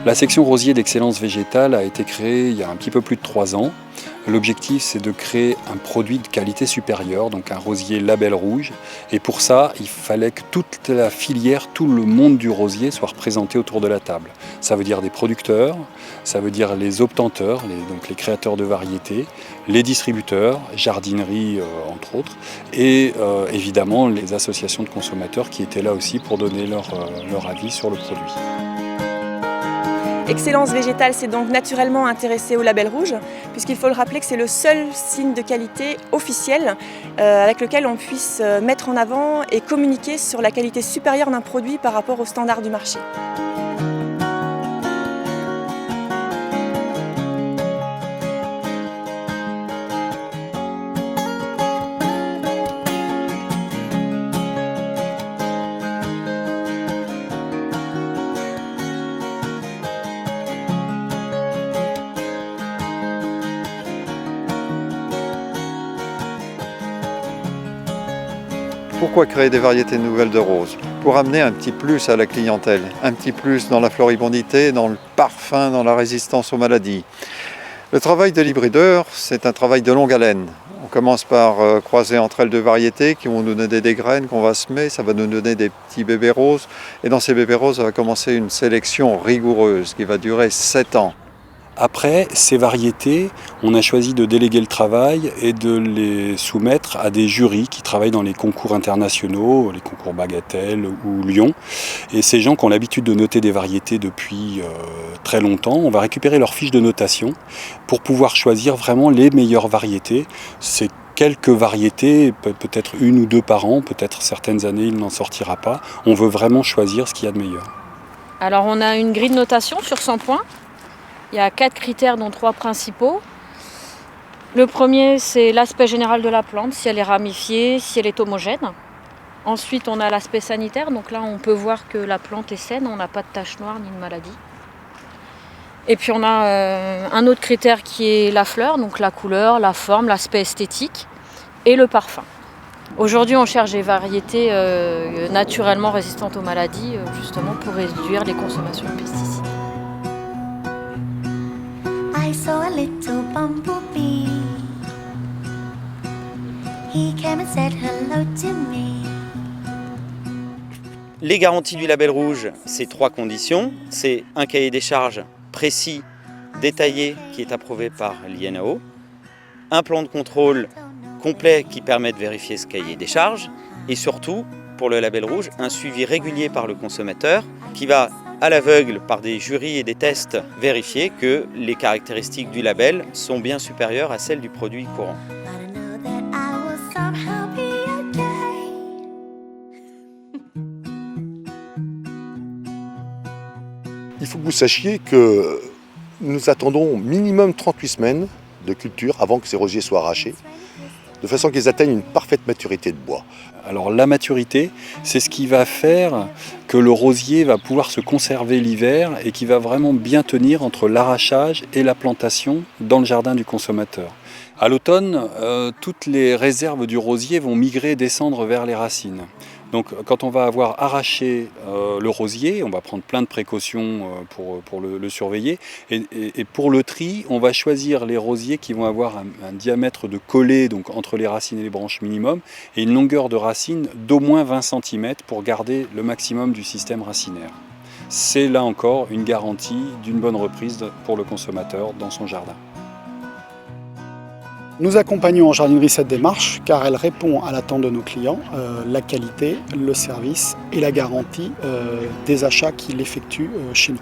La section rosier d'excellence végétale a été créée il y a un petit peu plus de 3 ans. L'objectif, c'est de créer un produit de qualité supérieure, donc un rosier label rouge. Et pour ça, il fallait que toute la filière, tout le monde du rosier soit représenté autour de la table. Ça veut dire des producteurs, ça veut dire les obtenteurs, donc les créateurs de variétés, les distributeurs, jardinerie entre autres, et évidemment les associations de consommateurs qui étaient là aussi pour donner leur avis sur le produit. Excellence végétale s'est donc naturellement intéressée au label rouge, puisqu'il faut le rappeler que c'est le seul signe de qualité officiel avec lequel on puisse mettre en avant et communiquer sur la qualité supérieure d'un produit par rapport aux standards du marché. Pourquoi créer des variétés nouvelles de roses? Pour amener un petit plus à la clientèle, un petit plus dans la floribondité, dans le parfum, dans la résistance aux maladies. Le travail de l'hybrideur, c'est un travail de longue haleine. On commence par croiser entre elles deux variétés qui vont nous donner des graines qu'on va semer, ça va nous donner des petits bébés roses. Et dans ces bébés roses, on va commencer une sélection rigoureuse qui va durer 7 ans. Après, ces variétés, on a choisi de déléguer le travail et de les soumettre à des jurys qui travaillent dans les concours internationaux, les concours Bagatelle ou Lyon. Et ces gens qui ont l'habitude de noter des variétés depuis très longtemps, on va récupérer leurs fiches de notation pour pouvoir choisir vraiment les meilleures variétés. C'est quelques variétés, peut-être 1 ou 2 par an, peut-être certaines années il n'en sortira pas. On veut vraiment choisir ce qu'il y a de meilleur. Alors on a une grille de notation sur 100 points. Il y a 4 critères, dont 3 principaux. Le premier, c'est l'aspect général de la plante, si elle est ramifiée, si elle est homogène. Ensuite, on a l'aspect sanitaire, donc là, on peut voir que la plante est saine, on n'a pas de taches noires ni de maladie. Et puis, on a un autre critère qui est la fleur, donc la couleur, la forme, l'aspect esthétique et le parfum. Aujourd'hui, on cherche des variétés naturellement résistantes aux maladies, justement pour réduire les consommations de pesticides. I saw a little bumblebee. He came and said hello to me. Les garanties du label rouge, c'est 3 conditions. C'est un cahier des charges précis, détaillé, qui est approuvé par l'INAO, un plan de contrôle complet qui permet de vérifier ce cahier des charges, et surtout, pour le label rouge, un suivi régulier par le consommateur qui va à l'aveugle, par des jurys et des tests, vérifier que les caractéristiques du label sont bien supérieures à celles du produit courant. Il faut que vous sachiez que nous attendons minimum 38 semaines de culture avant que ces rosiers soient arrachés, de façon qu'ils atteignent une parfaite maturité de bois. Alors la maturité, c'est ce qui va faire que le rosier va pouvoir se conserver l'hiver et qui va vraiment bien tenir entre l'arrachage et la plantation dans le jardin du consommateur. À l'automne, toutes les réserves du rosier vont migrer et descendre vers les racines. Donc quand on va avoir arraché le rosier, on va prendre plein de précautions pour le surveiller. Et pour le tri, on va choisir les rosiers qui vont avoir un diamètre de collée, donc entre les racines et les branches minimum, et une longueur de racine d'au moins 20 cm pour garder le maximum du système racinaire. C'est là encore une garantie d'une bonne reprise pour le consommateur dans son jardin. Nous accompagnons en jardinerie cette démarche car elle répond à l'attente de nos clients, la qualité, le service et la garantie des achats qu'ils effectuent chez nous.